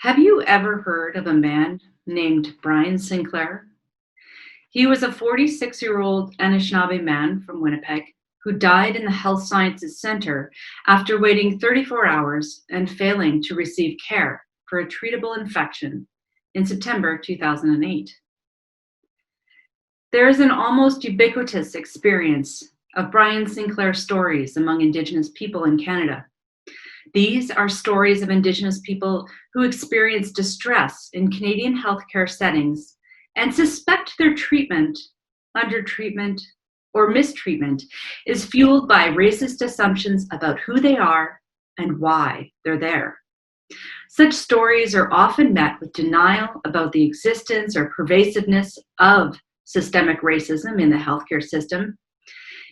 Have you ever heard of a man named Brian Sinclair? He was a 46-year-old Anishinaabe man from Winnipeg who died in the Health Sciences Center after waiting 34 hours and failing to receive care for a treatable infection in September 2008. There is an almost ubiquitous experience of Brian Sinclair stories among Indigenous people in Canada. These are stories of Indigenous people who experience distress in Canadian healthcare settings and suspect their treatment, undertreatment, or mistreatment is fueled by racist assumptions about who they are and why they're there. Such stories are often met with denial about the existence or pervasiveness of systemic racism in the healthcare system.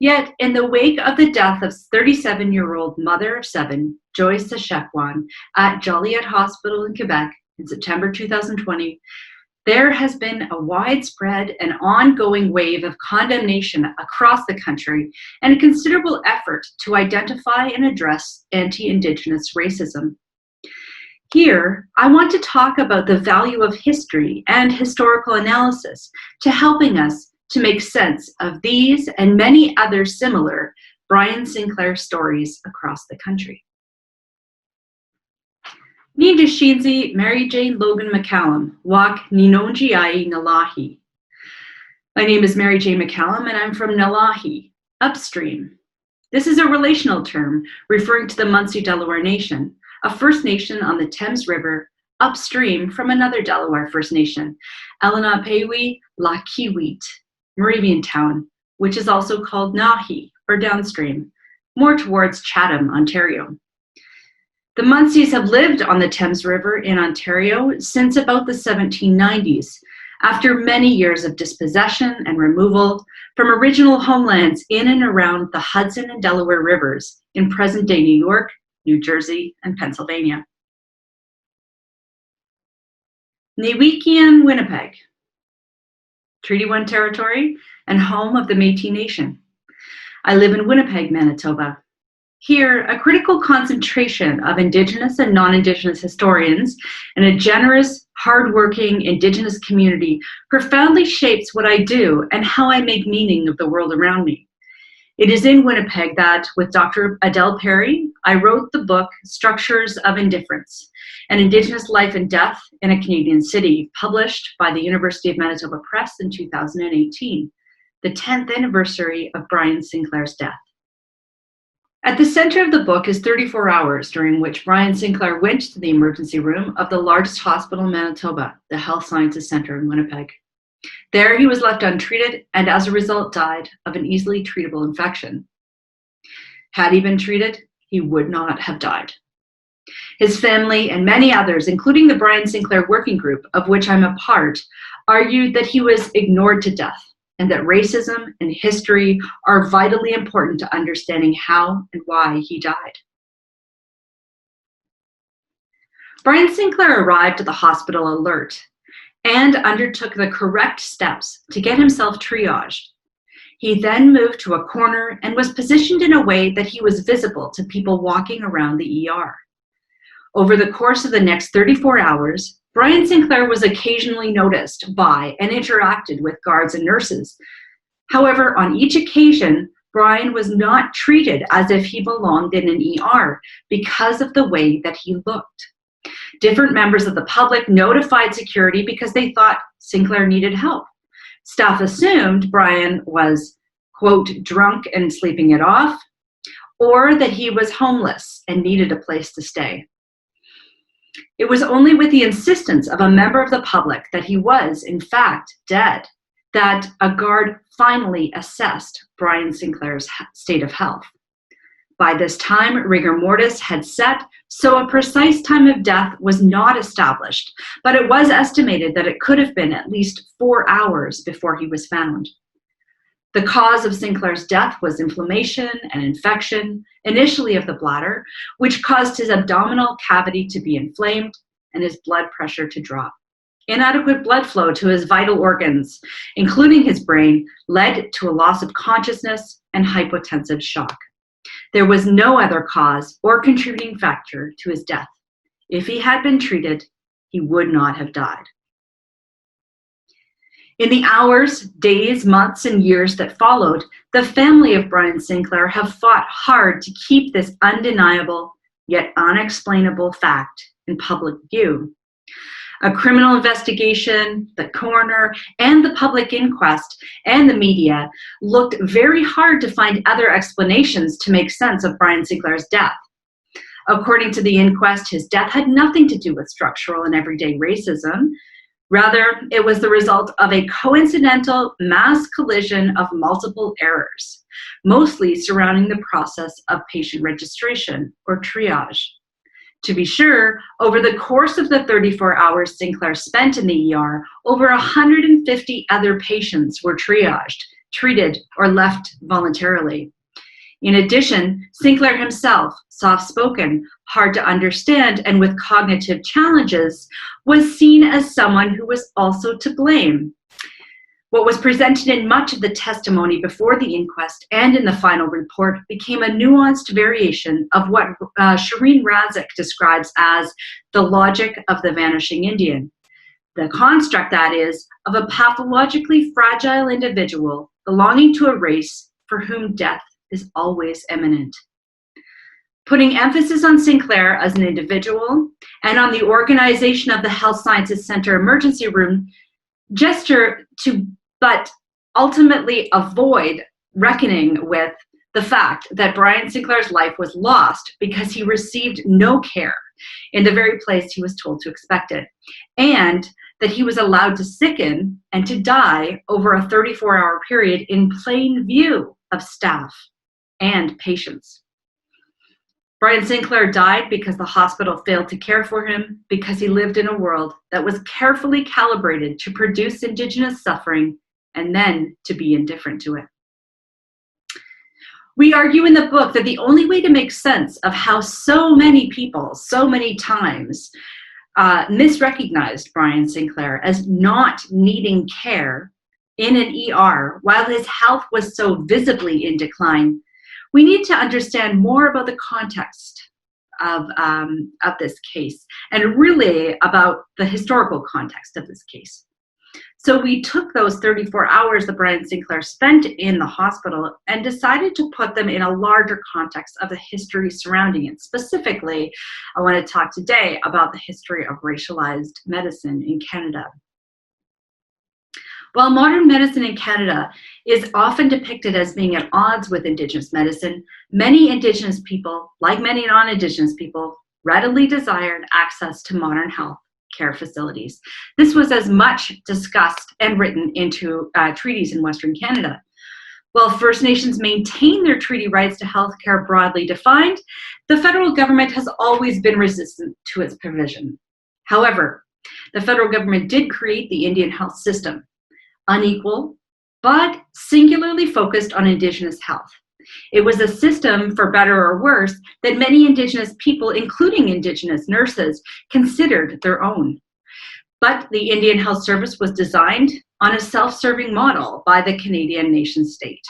Yet, in the wake of the death of 37-year-old mother of seven, Joyce Sachekwan, at Joliet Hospital in Quebec in September 2020, there has been a widespread and ongoing wave of condemnation across the country and a considerable effort to identify and address anti-Indigenous racism. Here, I want to talk about the value of history and historical analysis to helping us to make sense of these and many other similar Brian Sinclair stories across the country. Ni Deshinzi Mary Jane Logan McCallum, Wak Ninonjiai Nalahi. My name is Mary Jane McCallum and I'm from Nalahi, upstream. This is a relational term referring to the Munsee Delaware Nation, a First Nation on the Thames River upstream from another Delaware First Nation, Alanapewi Lakiwit, Moravian town, which is also called Nahi, or downstream, more towards Chatham, Ontario. The Munsees have lived on the Thames River in Ontario since about the 1790s, after many years of dispossession and removal from original homelands in and around the Hudson and Delaware rivers in present-day New York, New Jersey, and Pennsylvania. Newikian, Winnipeg, Treaty 1 territory and home of the Métis Nation. I live in Winnipeg, Manitoba. Here, a critical concentration of Indigenous and non-Indigenous historians and a generous, hardworking Indigenous community profoundly shapes what I do and how I make meaning of the world around me. It is in Winnipeg that, with Dr. Adele Perry, I wrote the book Structures of Indifference, an Indigenous life and death in a Canadian city, published by the University of Manitoba Press in 2018, the 10th anniversary of Brian Sinclair's death. At the center of the book is 34 hours during which Brian Sinclair went to the emergency room of the largest hospital in Manitoba, the Health Sciences Center in Winnipeg. There he was left untreated and as a result died of an easily treatable infection. Had he been treated, he would not have died. His family and many others, including the Brian Sinclair Working Group, of which I'm a part, argued that he was ignored to death and that racism and history are vitally important to understanding how and why he died. Brian Sinclair arrived at the hospital alert and undertook the correct steps to get himself triaged. He then moved to a corner and was positioned in a way that he was visible to people walking around the ER. Over the course of the next 34 hours, Brian Sinclair was occasionally noticed by and interacted with guards and nurses. However, on each occasion, Brian was not treated as if he belonged in an ER because of the way that he looked. Different members of the public notified security because they thought Sinclair needed help. Staff assumed Brian was, quote, drunk and sleeping it off, or that he was homeless and needed a place to stay. It was only with the insistence of a member of the public that he was, in fact, dead, that a guard finally assessed Brian Sinclair's state of health. By this time, rigor mortis had set, so a precise time of death was not established, but it was estimated that it could have been at least 4 hours before he was found. The cause of Sinclair's death was inflammation and infection, initially of the bladder, which caused his abdominal cavity to be inflamed and his blood pressure to drop. Inadequate blood flow to his vital organs, including his brain, led to a loss of consciousness and hypotensive shock. There was no other cause or contributing factor to his death. If he had been treated, he would not have died. In the hours, days, months, and years that followed, the family of Brian Sinclair have fought hard to keep this undeniable yet unexplainable fact in public view. A criminal investigation, the coroner, and the public inquest, and the media looked very hard to find other explanations to make sense of Brian Sinclair's death. According to the inquest, his death had nothing to do with structural and everyday racism. Rather, it was the result of a coincidental mass collision of multiple errors, mostly surrounding the process of patient registration or triage. To be sure, over the course of the 34 hours Sinclair spent in the ER, over 150 other patients were triaged, treated, or left voluntarily. In addition, Sinclair himself, soft-spoken, hard to understand, and with cognitive challenges, was seen as someone who was also to blame. What was presented in much of the testimony before the inquest and in the final report became a nuanced variation of what Shireen Razik describes as the logic of the vanishing Indian. The construct, that is, of a pathologically fragile individual belonging to a race for whom death is always imminent. Putting emphasis on Sinclair as an individual and on the organization of the Health Sciences Center emergency room gesture to but ultimately avoid reckoning with the fact that Brian Sinclair's life was lost because he received no care in the very place he was told to expect it, and that he was allowed to sicken and to die over a 34-hour period in plain view of staff and patients. Brian Sinclair died because the hospital failed to care for him, because he lived in a world that was carefully calibrated to produce Indigenous suffering and then to be indifferent to it. We argue in the book that the only way to make sense of how so many people, so many times, misrecognized Brian Sinclair as not needing care in an ER while his health was so visibly in decline, we need to understand more about the context of this case and really about the historical context of this case. So we took those 34 hours that Brian Sinclair spent in the hospital and decided to put them in a larger context of the history surrounding it. Specifically, I want to talk today about the history of racialized medicine in Canada. While modern medicine in Canada is often depicted as being at odds with Indigenous medicine, many Indigenous people, like many non-Indigenous people, readily desired access to modern health care facilities. This was as much discussed and written into treaties in Western Canada. While First Nations maintain their treaty rights to health care broadly defined, the federal government has always been resistant to its provision. However, the federal government did create the Indian health system, unequal, but singularly focused on Indigenous health. It was a system, for better or worse, that many Indigenous people, including Indigenous nurses, considered their own. But the Indian Health Service was designed on a self-serving model by the Canadian nation state.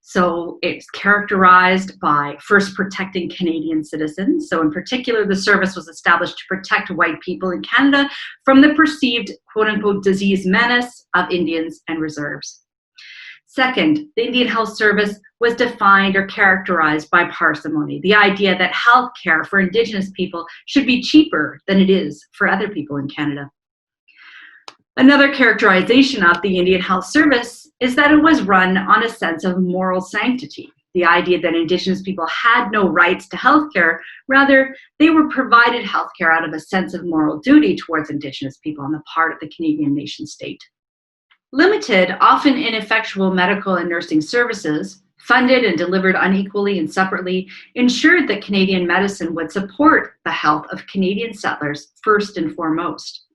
So it's characterized by first protecting Canadian citizens. So in particular, the service was established to protect white people in Canada from the perceived quote-unquote disease menace of Indians and reserves. Second, the Indian Health Service was defined or characterized by parsimony, the idea that health care for Indigenous people should be cheaper than it is for other people in Canada. Another characterization of the Indian Health Service is that it was run on a sense of moral sanctity, the idea that Indigenous people had no rights to health care. Rather, they were provided health care out of a sense of moral duty towards Indigenous people on the part of the Canadian nation state. Limited, often ineffectual medical and nursing services, funded and delivered unequally and separately, ensured that Canadian medicine would support the health of Canadian settlers first and foremost.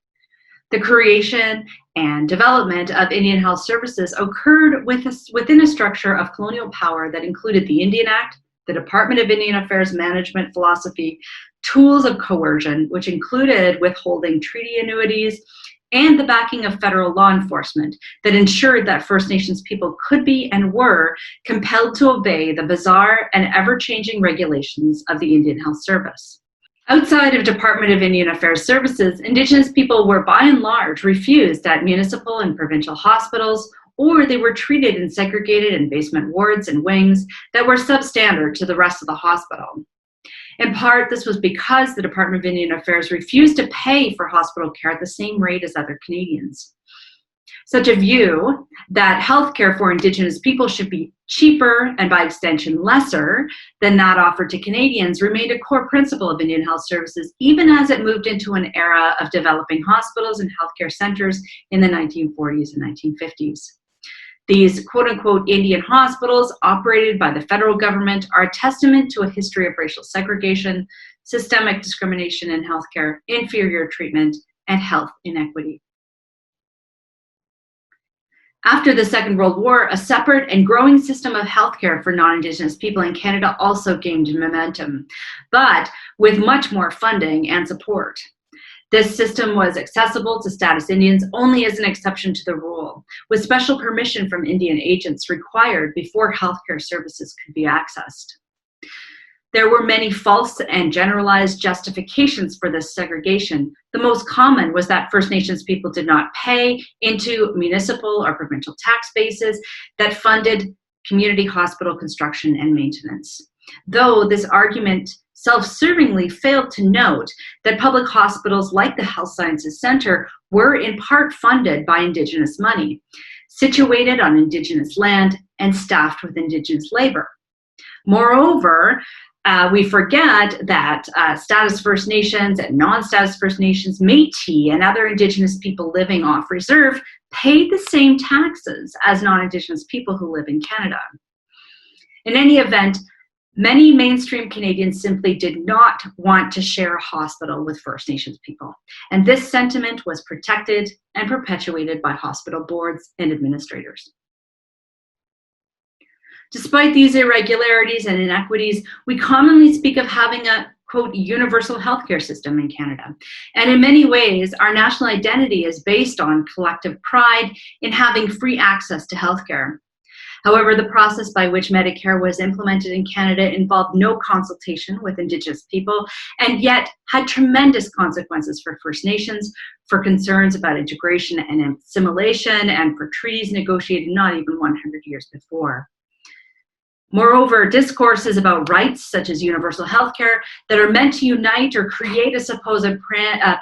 The creation and development of Indian health services occurred within a structure of colonial power that included the Indian Act, the Department of Indian Affairs management philosophy, tools of coercion, which included withholding treaty annuities, and the backing of federal law enforcement that ensured that First Nations people could be and were compelled to obey the bizarre and ever-changing regulations of the Indian Health Service. Outside of Department of Indian Affairs services, Indigenous people were by and large refused at municipal and provincial hospitals, or they were treated in segregated and basement wards and wings that were substandard to the rest of the hospital. In part, this was because the Department of Indian Affairs refused to pay for hospital care at the same rate as other Canadians. Such a view that healthcare for Indigenous people should be cheaper and by extension lesser than that offered to Canadians remained a core principle of Indian health services, even as it moved into an era of developing hospitals and healthcare centers in the 1940s and 1950s. These quote-unquote Indian hospitals operated by the federal government are a testament to a history of racial segregation, systemic discrimination in healthcare, inferior treatment, and health inequity. After the Second World War, a separate and growing system of healthcare for non-Indigenous people in Canada also gained momentum, but with much more funding and support. This system was accessible to status Indians only as an exception to the rule, with special permission from Indian agents required before healthcare services could be accessed. There were many false and generalized justifications for this segregation. The most common was that First Nations people did not pay into municipal or provincial tax bases that funded community hospital construction and maintenance. Though this argument self-servingly failed to note that public hospitals like the Health Sciences Centre were in part funded by Indigenous money, situated on Indigenous land and staffed with Indigenous labor. Moreover, we forget that status First Nations and non-status First Nations, Métis, and other Indigenous people living off reserve paid the same taxes as non-Indigenous people who live in Canada. In any event, many mainstream Canadians simply did not want to share a hospital with First Nations people, and this sentiment was protected and perpetuated by hospital boards and administrators. Despite these irregularities and inequities, we commonly speak of having a, quote, universal healthcare system in Canada. And in many ways, our national identity is based on collective pride in having free access to healthcare. However, the process by which Medicare was implemented in Canada involved no consultation with Indigenous people and yet had tremendous consequences for First Nations, for concerns about integration and assimilation, and for treaties negotiated not even 100 years before. Moreover, discourses about rights, such as universal healthcare, that are meant to unite or create a supposed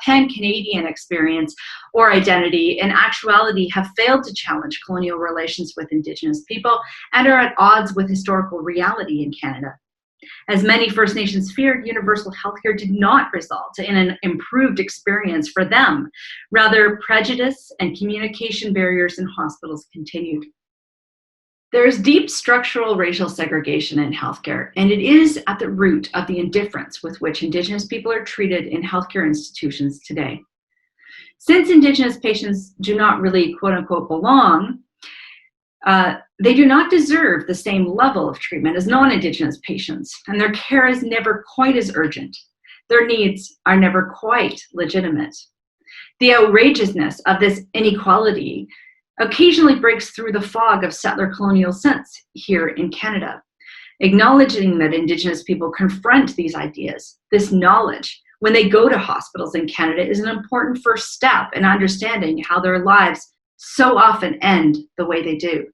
pan-Canadian experience or identity, in actuality have failed to challenge colonial relations with Indigenous people and are at odds with historical reality in Canada. As many First Nations feared, universal healthcare did not result in an improved experience for them. Rather, prejudice and communication barriers in hospitals continued. There is deep structural racial segregation in healthcare, and it is at the root of the indifference with which Indigenous people are treated in healthcare institutions today. Since Indigenous patients do not really, quote unquote, belong, they do not deserve the same level of treatment as non-Indigenous patients, and their care is never quite as urgent. Their needs are never quite legitimate. The outrageousness of this inequality occasionally breaks through the fog of settler colonial sense here in Canada. Acknowledging that Indigenous people confront these ideas, this knowledge, when they go to hospitals in Canada is an important first step in understanding how their lives so often end the way they do.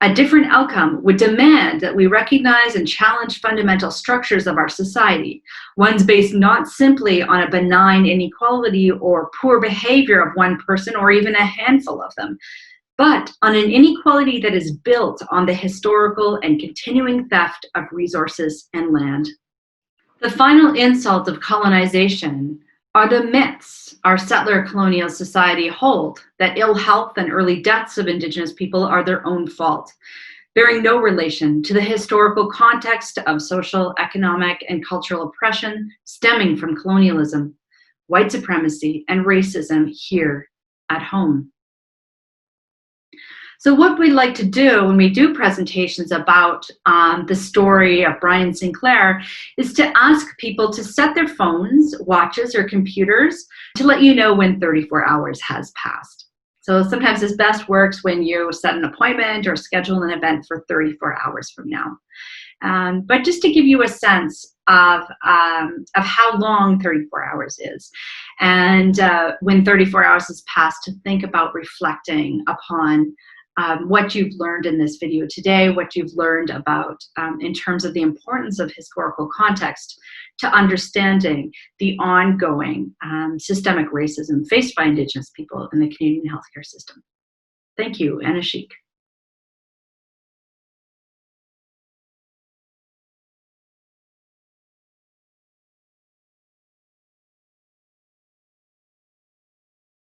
A different outcome would demand that we recognize and challenge fundamental structures of our society, ones based not simply on a benign inequality or poor behavior of one person or even a handful of them, but on an inequality that is built on the historical and continuing theft of resources and land. The final insult of colonization are the myths our settler colonial society hold that ill health and early deaths of Indigenous people are their own fault, bearing no relation to the historical context of social, economic, and cultural oppression stemming from colonialism, white supremacy, and racism here at home. So what we like to do when we do presentations about the story of Brian Sinclair is to ask people to set their phones, watches, or computers to let you know when 34 hours has passed. So sometimes this best works when you set an appointment or schedule an event for 34 hours from now. But just to give you a sense of how long 34 hours is. And when 34 hours has passed, to think about reflecting upon what you've learned in this video today, what you've learned about in terms of the importance of historical context to understanding the ongoing systemic racism faced by Indigenous people in the Canadian healthcare system. Thank you, Anishinabe.